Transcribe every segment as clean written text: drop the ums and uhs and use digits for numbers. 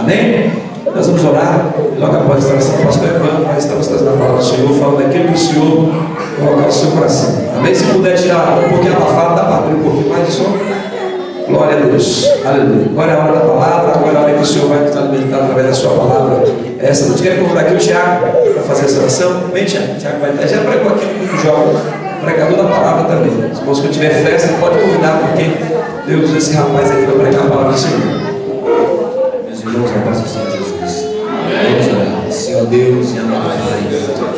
Amém? Nós vamos orar. Logo após a oração, o pastor Evandro vai estar trazendo a palavra do Senhor, falando daquilo que o Senhor colocar no seu coração. Amém? Se puder tirar um pouquinho abafado, dá para abrir um pouquinho mais de som. Glória a Deus. Aleluia. Agora é a hora da palavra, agora é a hora que o Senhor vai estar alimentado através da sua palavra. Essa noite. Quero convidar aqui o Tiago para fazer essa oração. Vem, Tiago. Tiago vai estar. Já pregou aqui no jogo. Pregador da palavra também. Se você tiver festa, pode convidar, porque Deus usa esse rapaz aqui para pregar a palavra do Senhor. Meus irmãos, na paz do Senhor Jesus. Vamos orar. Senhor Deus e amado Pai,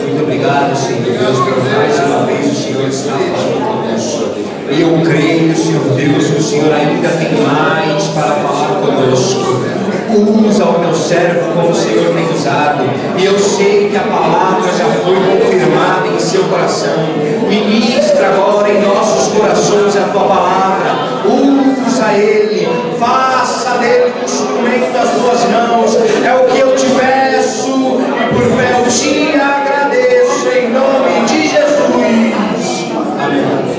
muito obrigado, Senhor Deus, por mais uma vez o Senhor está falando conosco. E eu creio, Senhor Deus, que o Senhor ainda tem mais para falar conosco. Usa o meu servo como o Senhor tem usado. E eu sei que a palavra já foi confirmada em seu coração. Ministra agora em nossos corações a tua palavra. Usa ele. Faça dele um instrumento das tuas mãos. É o que eu te peço. E por fé eu te agradeço. Em nome de Jesus. Amém.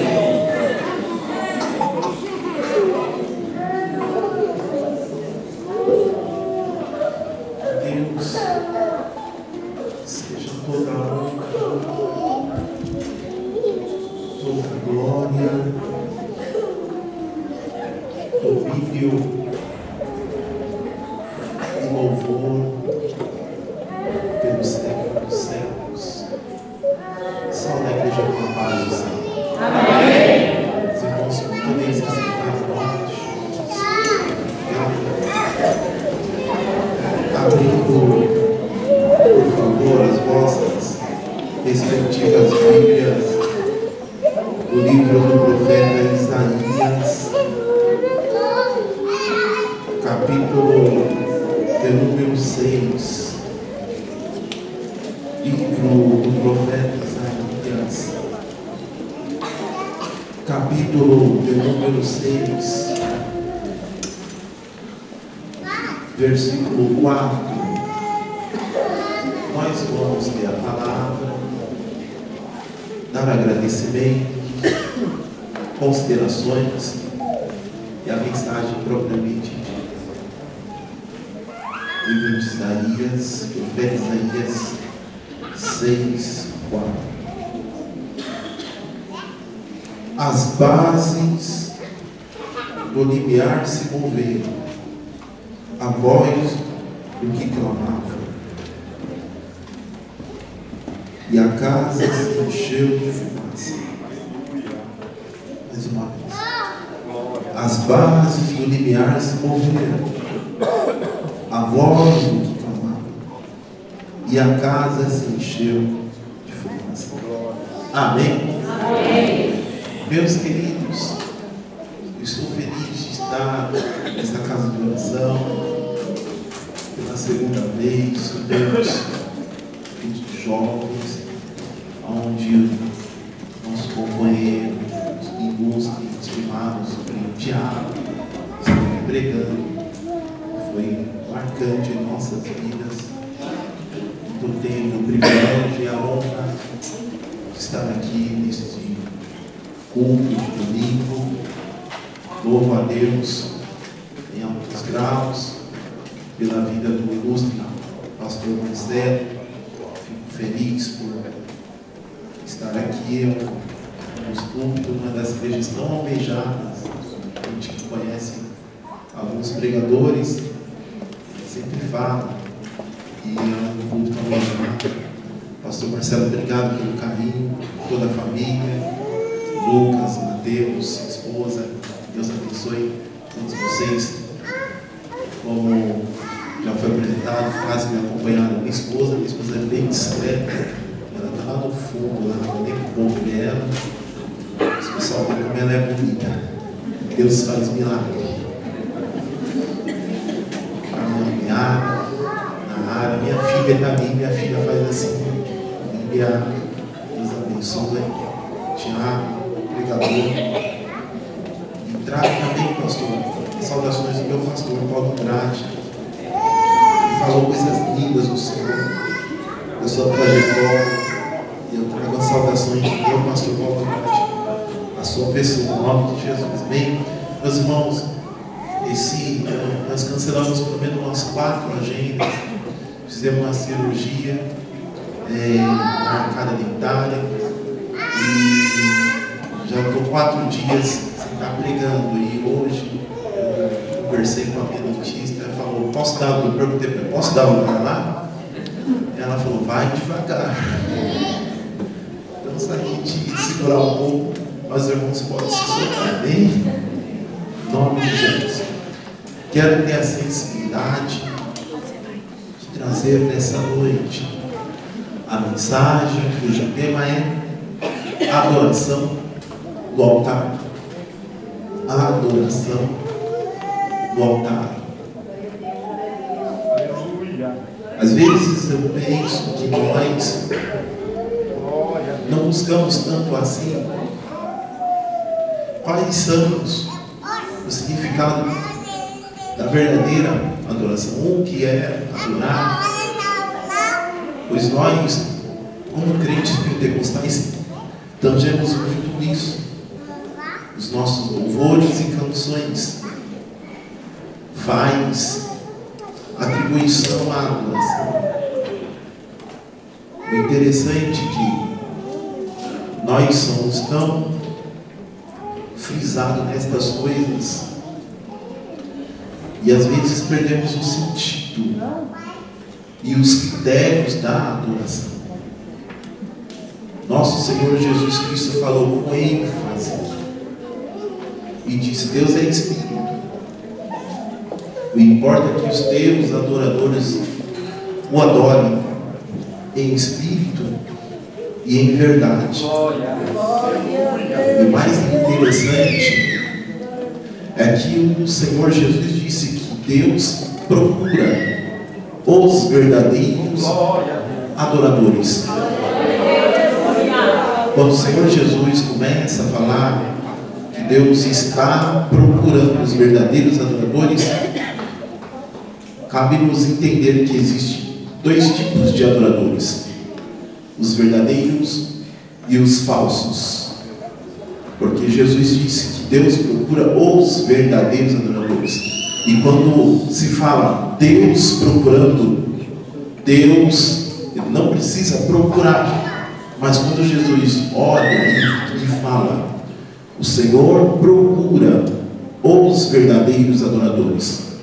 Versículo 4. Nós vamos ler a palavra, dar agradecimento, considerações e a mensagem propriamente dita. Livro de Isaías, profeta Isaías 6, 4. As bases do limiar se moveram, a voz do que clamava, e a casa se encheu de fumaça. Mais uma vez. As bases do limiar se moveram, a voz do que clamava, e a casa se encheu de fumaça. Amém? Amém. Meus queridos, eu estou feliz de estar nesta casa de oração. Pela segunda vez, subimos os jovens, onde nosso companheiro, ilustre, estimado sobrinho Tiago, esteve pregando. Foi marcante em nossas vidas. Estou tendo o privilégio e a honra de estar aqui neste culto de domingo. Louvo a Deus em altos graus pela vida do ilustre pastor Marcelo. Fico feliz por estar aqui nos cultos, uma das igrejas tão almejadas. A gente que conhece alguns pregadores sempre fala, e é um culto tão almejado. Pastor Marcelo, obrigado pelo carinho, toda a família, Lucas, Mateus, esposa. Deus abençoe todos vocês. Como já foi apresentado, faz me acompanhar minha esposa é bem discreta, ela está lá no fundo, lá não tem como ver ela. O pessoal vê como ela é bonita. Deus faz milagre. Na área, minha filha está ali, minha filha faz assim, Bíblia. Deus abençoe. Tiago, pregador. Traga também, pastor, saudações do meu pastor Paulo Andrade. Ele falou coisas lindas do Senhor, da sua trajetória. E eu trago as saudações do meu pastor Paulo Andrade, a sua pessoa, no nome de Jesus. Bem, meus irmãos, Nós cancelamos pelo menos umas 4 agendas, fizemos uma cirurgia na arcada dentária e já estou 4 dias sem estar pregando. E hoje eu conversei com a minha dentista, ela falou, eu perguntei para ela, posso dar lugar lá? Ela falou, vai devagar. Então saí de segurar um pouco, mas os irmãos podem se soltar, amém? Em nome de Jesus. Quero ter a sensibilidade de trazer nessa noite a mensagem cujo tema é adoração do altar. Adoração do altar. Às vezes eu penso que nós não buscamos tanto assim quais são o significado da verdadeira adoração, o que é adorar, pois nós, como crentes pentecostais, tangemos muito nisso. Os nossos louvores e canções faz atribuição à adoração. O interessante é que nós somos tão frisados nestas coisas e às vezes perdemos o sentido e os critérios da adoração. Nosso Senhor Jesus Cristo falou com ênfase e disse: Deus é Espírito. O importa é que os teus adoradores o adorem em espírito e em verdade. E o mais interessante é que o Senhor Jesus disse que Deus procura os verdadeiros adoradores. Quando o Senhor Jesus começa a falar que Deus está procurando os verdadeiros adoradores, cabe-nos entender que existem 2 tipos de adoradores: os verdadeiros e os falsos. Porque Jesus disse que Deus procura os verdadeiros adoradores. E quando se fala Deus procurando, Deus não precisa procurar. Mas quando Jesus olha e fala, o Senhor procura os verdadeiros adoradores.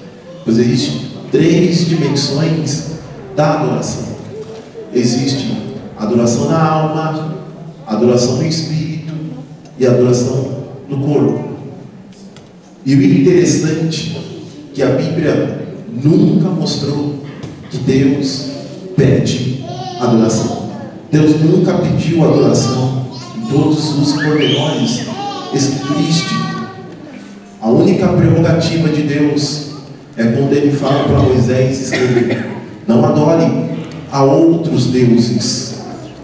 Pois existem 3 dimensões da adoração. Existe a adoração na alma, a adoração no espírito e a adoração no corpo. E o interessante é que a Bíblia nunca mostrou que Deus pede adoração. Deus nunca pediu adoração em todos os pormenores escriturísticos. A única prerrogativa de Deus é quando ele fala para Moisés escrever: não adore a outros deuses.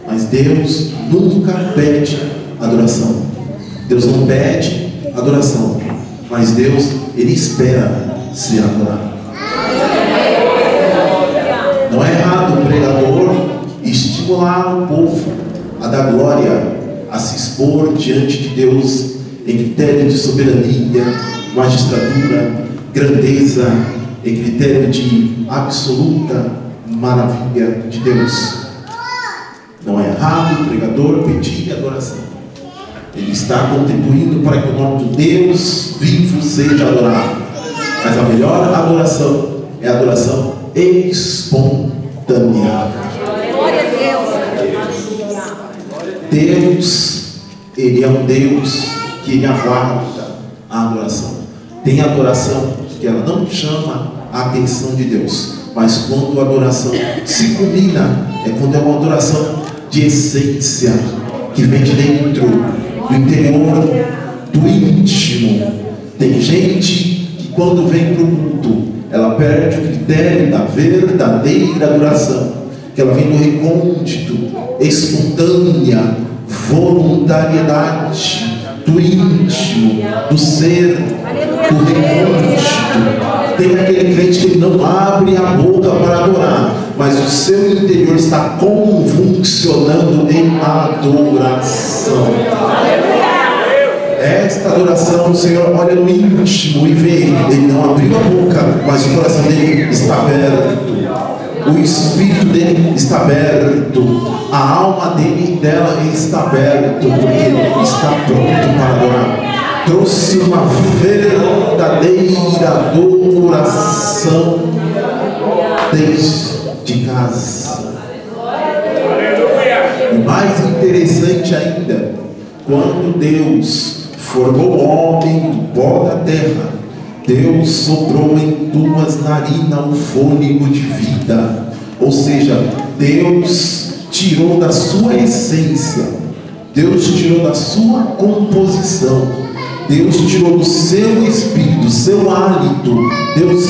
Mas Deus nunca pede adoração. Deus não pede adoração, mas Deus, ele espera ser adorado. Não é errado o pregador estimular o povo a dar glória, a se expor diante de Deus em critério de soberania, magistratura, grandeza, em critério de absoluta maravilha de Deus. Não é errado o pregador pedir adoração. Ele está contribuindo para que o nome de Deus vivo seja adorado. Mas a melhor adoração é a adoração espontânea. Deus, ele é um Deus que ele aguarda a adoração. Tem adoração que ela não chama a atenção de Deus, mas quando a adoração se culmina, é quando é uma adoração de essência, que vem de dentro, do interior, do íntimo. Tem gente que quando vem para o culto, ela perde o critério da verdadeira adoração, que ela vem do recôndito, espontânea, voluntariedade, do íntimo, do ser, do recôndito. Tem aquele crente que não abre a boca para adorar, mas o seu interior está convulsionando em adoração. Esta adoração, o Senhor olha no íntimo e vê. Ele não abriu a boca, mas o coração dele está aberto. O espírito dele está aberto. A alma dela está aberta, porque ele está pronto para adorar. Trouxe uma verdadeira adoração desde casa. O mais interessante ainda, quando Deus formou o homem do pó da terra, Deus soprou em tuas narinas um fôlego de vida. Ou seja, Deus tirou da sua essência, Deus tirou da sua composição, Deus tirou do seu espírito, do seu hálito, Deus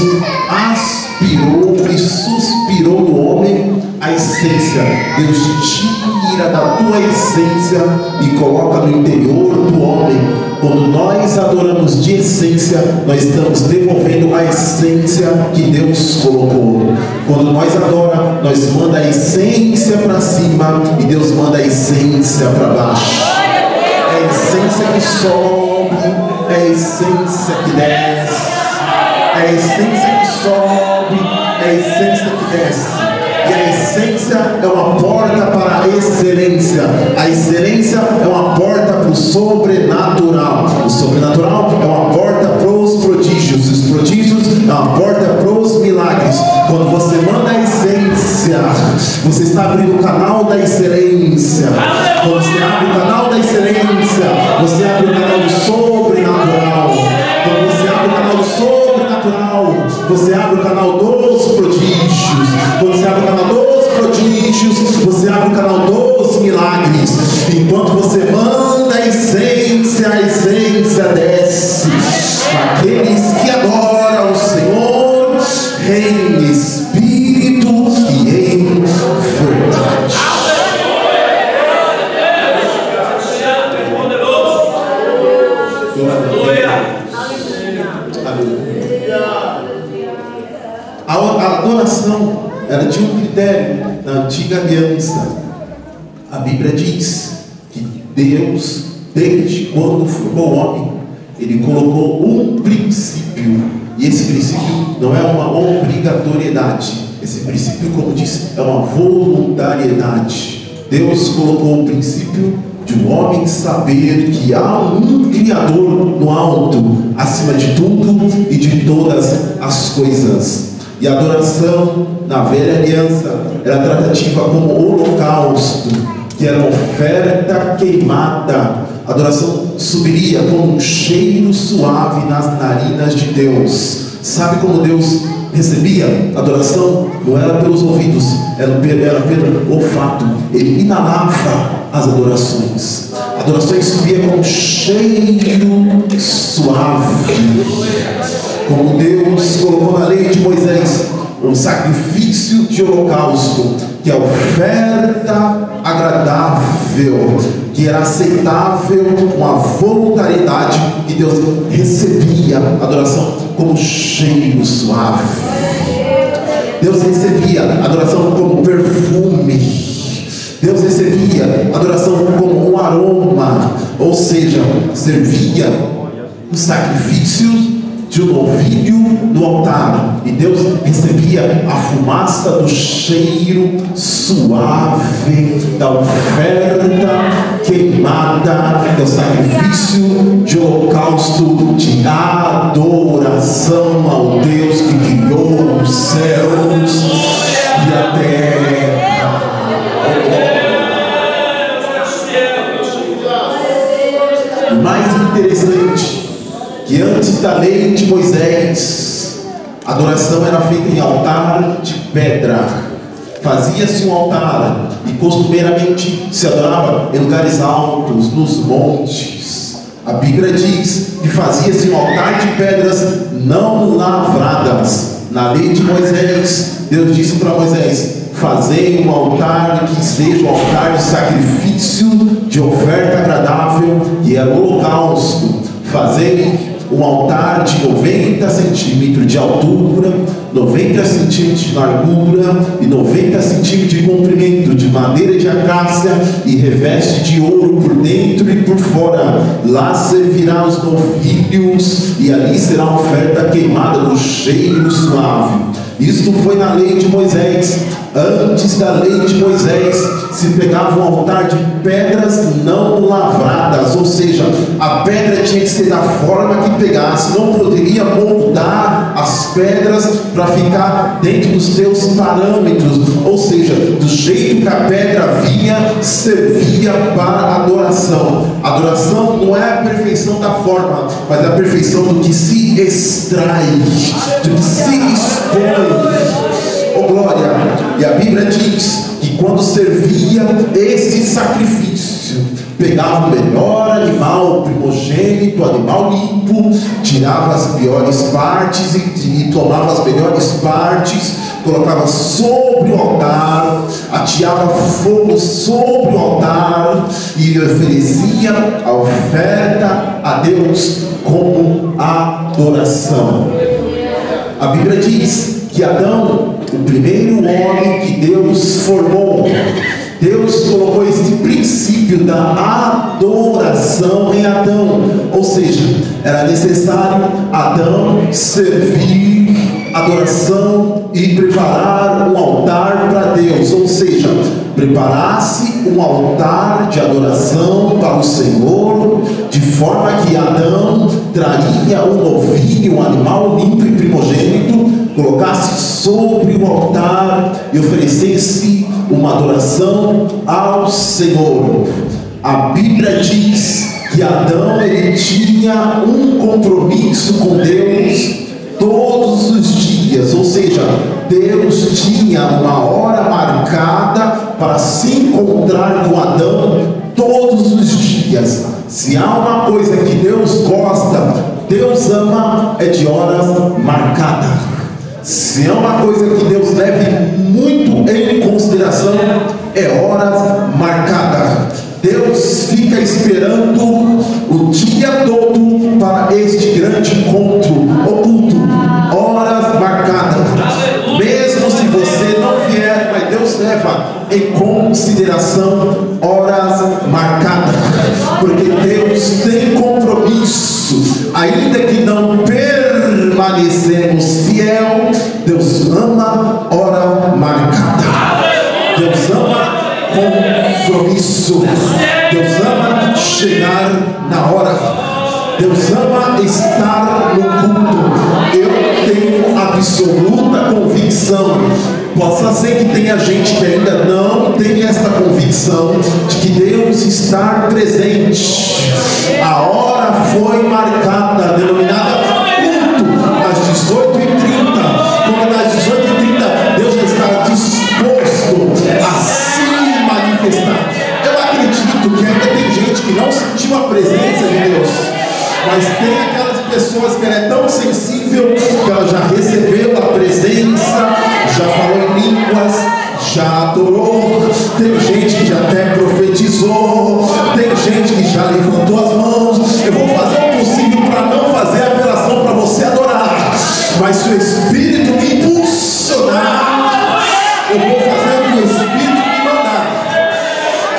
aspirou e suspirou no homem a essência. Deus tira da tua essência e coloca no interior do homem. Quando nós adoramos de essência, nós estamos devolvendo a essência que Deus colocou. Quando nós adoramos, nós manda a essência para cima e Deus manda a essência para baixo. É a essência que sobe, é a essência que desce. É a essência que sobe, é a essência que desce. E a essência é uma porta para a excelência. A excelência é uma porta para o sobrenatural. O sobrenatural é uma porta para os prodígios. Os prodígios é uma porta para os milagres. Quando você manda a essência, você está abrindo o canal da excelência. Quando você abre o canal da excelência, você abre o canal do sobrenatural. Quando você abre o canal do sobrenatural, você abre o canal dos prodígios. Quando você abre o canal dos prodígios, você abre o canal dos milagres. Enquanto você manda a essência desce. Aqueles que adoram o Senhor em espírito e em verdade. A adoração, ela tinha um critério na antiga aliança. A Bíblia diz que Deus, desde quando formou o homem, Ele colocou um princípio. E esse princípio não é uma obrigatoriedade. Esse princípio, como disse, é uma voluntariedade. Deus colocou o princípio de um homem saber que há um Criador no alto, acima de tudo e de todas as coisas. E a adoração na velha aliança era tratativa como holocausto, que era uma oferta queimada. A adoração subiria como um cheiro suave nas narinas de Deus. Sabe como Deus recebia a adoração? Não era pelos ouvidos, era pelo olfato. Ele inalava as adorações. A adoração subia como um cheiro suave. Como Deus colocou na lei de Moisés um sacrifício de holocausto, que é oferta agradável, que era aceitável, uma voluntariedade, que Deus recebia a adoração como cheiro suave. Deus recebia a adoração como perfume. Deus recebia a adoração como um aroma, ou seja, servia o sacrifício de um novilho no altar, e Deus recebia a fumaça do cheiro suave da oferta queimada, do sacrifício de holocausto, de adoração ao Deus que criou os céus e a terra. O mais interessante, que antes da lei de Moisés, a adoração era feita em altar de pedra. Fazia-se um altar e costumeiramente se adorava em lugares altos, nos montes. A Bíblia diz que fazia-se um altar de pedras não lavradas. Na lei de Moisés, Deus disse para Moisés: fazei um altar que seja um altar de sacrifício, de oferta agradável, e é o holocausto. Fazei um altar de 90 centímetros de altura, 90 centímetros de largura e 90 centímetros de comprimento, de madeira de acácia e reveste de ouro por dentro e por fora. Lá servirá os novilhos e ali será a oferta queimada do cheiro suave. Isto foi na lei de Moisés. Antes da lei de Moisés se pegava um altar de pedras não lavradas, ou seja, a pedra tinha que ser da forma que pegasse, não poderia moldar as pedras para ficar dentro dos teus parâmetros, ou seja, do jeito que a pedra vinha, servia para adoração. Adoração não é a perfeição da forma, mas a perfeição do que se extrai, do que se expõe. Oh glória! E a Bíblia diz que quando servia este sacrifício, pegava o melhor animal, o primogênito, o animal limpo, tirava as piores partes e tomava as melhores partes, colocava sobre o altar, ateava fogo sobre o altar e oferecia a oferta a Deus como adoração. A Bíblia diz que Adão, o primeiro homem que Deus formou, Deus colocou esse princípio da adoração em Adão, ou seja, era necessário Adão servir, adoração e preparar um altar para Deus, ou seja, preparasse um altar de adoração para o Senhor, de forma que Adão traria um novilho, um animal limpo e primogênito, colocasse sobre o altar e oferecesse uma adoração ao Senhor. A Bíblia diz que Adão, ele tinha um compromisso com Deus todos os dias, ou seja, Deus tinha uma hora marcada para se encontrar com Adão todos os dias. Se há uma coisa que Deus gosta, Deus ama, é de horas marcadas. Se é uma coisa que Deus leve muito em consideração, é horas marcadas. Deus fica esperando o dia todo para este grande encontro oculto, horas marcadas. Mesmo se você não vier, mas Deus leva em consideração horas marcadas, porque Deus tem compromisso, ainda que não permanecemos fiel, Deus ama hora marcada. Deus ama compromisso. Deus ama chegar na hora. Deus ama estar no culto. Eu tenho absoluta convicção. Possa ser que tenha gente que ainda não tem esta convicção de que Deus está presente. A hora foi marcada, denominada culto, às 18h30. Como às 18h30 Deus já está disposto a se manifestar. Eu acredito que ainda tem gente que não sentiu a presença de Deus, mas tem aquelas pessoas que ela é tão sensível que ela já recebeu a presença, já falou em línguas, já adorou. Tem gente que já até profetizou, tem gente que já levantou as mãos. Eu vou fazer o possível para não fazer apelação para você adorar, mas se o Espírito me impulsionar, eu vou fazer o que o Espírito me mandar.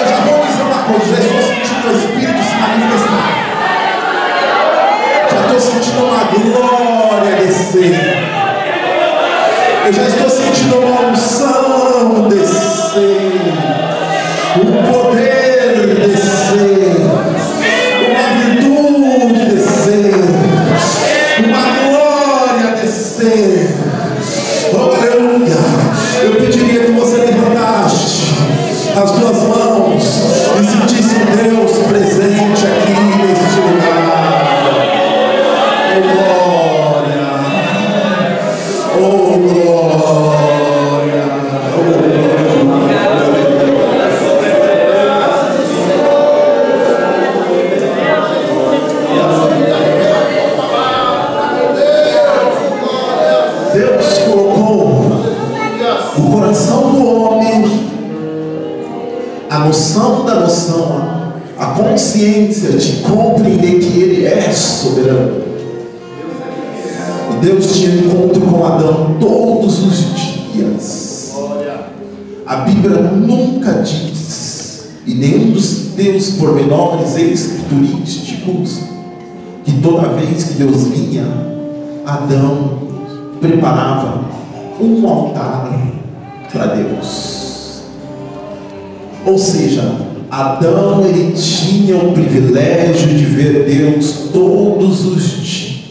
Eu já vou dizer uma coisa, já estou sentindo o Espírito se manifestar. Já estou sentindo uma glória descer. Eu já estou sentindo uma unção descer, um poder descer, uma virtude descer, uma glória descer. Oh, aleluia. Eu pediria que você levantasse as duas mãos e sentisse Deus presente aqui neste lugar. Oh, glória. Deus colocou no coração do homem a noção da noção, a consciência de compreender que Ele é soberano. Deus tinha encontro com Adão todos os dias. A Bíblia nunca diz, e nenhum dos teus pormenores escriturísticos, que toda vez que Deus vinha, Adão preparava um altar para Deus. Ou seja, Adão, ele tinha o privilégio de ver Deus todos os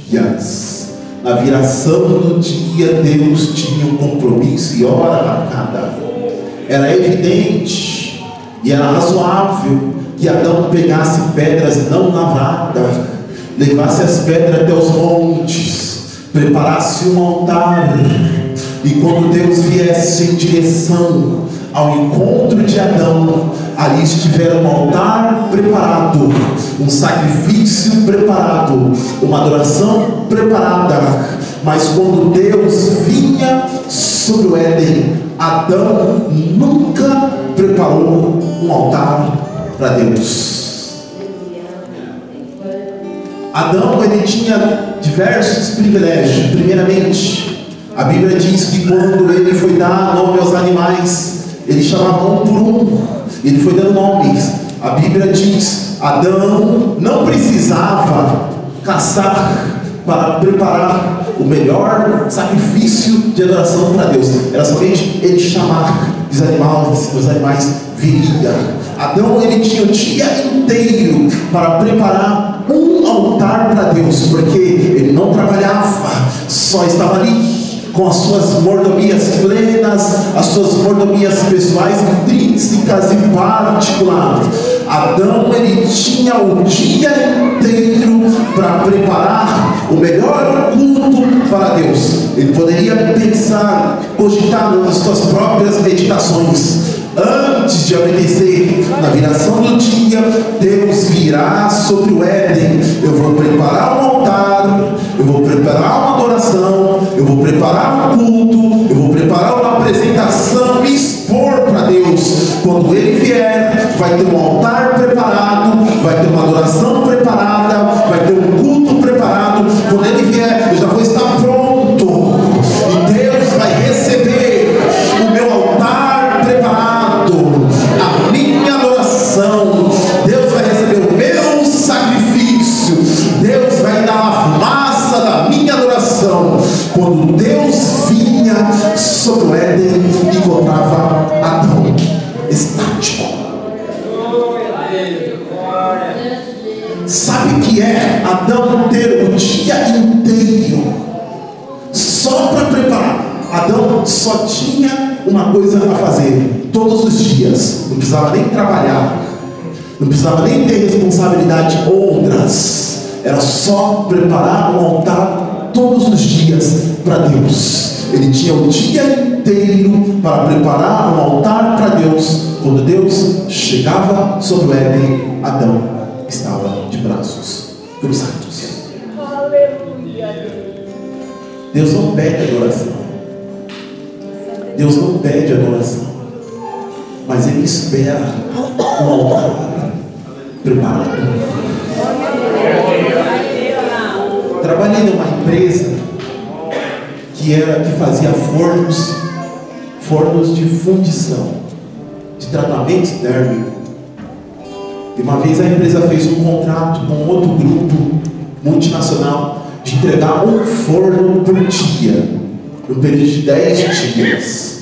dias. Na viração do dia, Deus tinha um compromisso e hora marcada. Era evidente e era razoável que Adão pegasse pedras não lavradas, levasse as pedras até os montes, preparasse um altar, e quando Deus viesse em direção ao encontro de Adão, ali estivera um altar preparado, um sacrifício preparado, uma adoração preparada. Mas quando Deus vinha sobre o Éden, Adão nunca preparou um altar para Deus. Adão, ele tinha diversos privilégios. Primeiramente, a Bíblia diz que quando ele foi dar nome aos animais, ele chamava um por um, ele foi dando nomes. A Bíblia diz: Adão não precisava caçar para preparar o melhor sacrifício de adoração para Deus, era somente ele chamar os animais viriam. Adão, ele tinha o dia inteiro para preparar um altar para Deus, porque ele não trabalhava, só estava ali com as suas mordomias plenas, as suas mordomias pessoais, intrínsecas e particulares. Adão, ele tinha o dia inteiro para preparar o melhor culto para Deus. Ele poderia pensar, cogitar nas suas próprias meditações: antes de amanhecer, na viração do dia, Deus virá sobre o Éden. Eu vou preparar um altar, eu vou preparar uma adoração, eu vou preparar um culto, eu vou preparar uma apresentação e expor para Deus. Quando Ele vier, vai ter um altar preparado, vai ter uma adoração preparada, vai ter um culto preparado. Quando Ele vier, eu já vou estar pronto, e Deus vai receber o meu altar preparado, a minha adoração. Deus vai receber o meu sacrifício, Deus vai dar a fumaça da minha adoração. Quando Deus vinha sobre o Éden, encontrava Adão estático. Sabe o que é Adão ter o dia inteiro só para preparar? Adão só tinha uma coisa a fazer todos os dias, não precisava nem trabalhar, não precisava nem ter responsabilidade outras, era só preparar um altar todos os dias para Deus. Ele tinha o dia inteiro para preparar um altar para Deus. Quando Deus chegava sobre o Éden, Adão estava de braços cruzados. Deus não pede adoração, Deus não pede adoração, mas Ele espera um altar preparado. Trabalhei numa empresa que fazia fornos de fundição, de tratamento térmico. E uma vez a empresa fez um contrato com outro grupo multinacional de entregar um forno por dia, no período de 10 dias.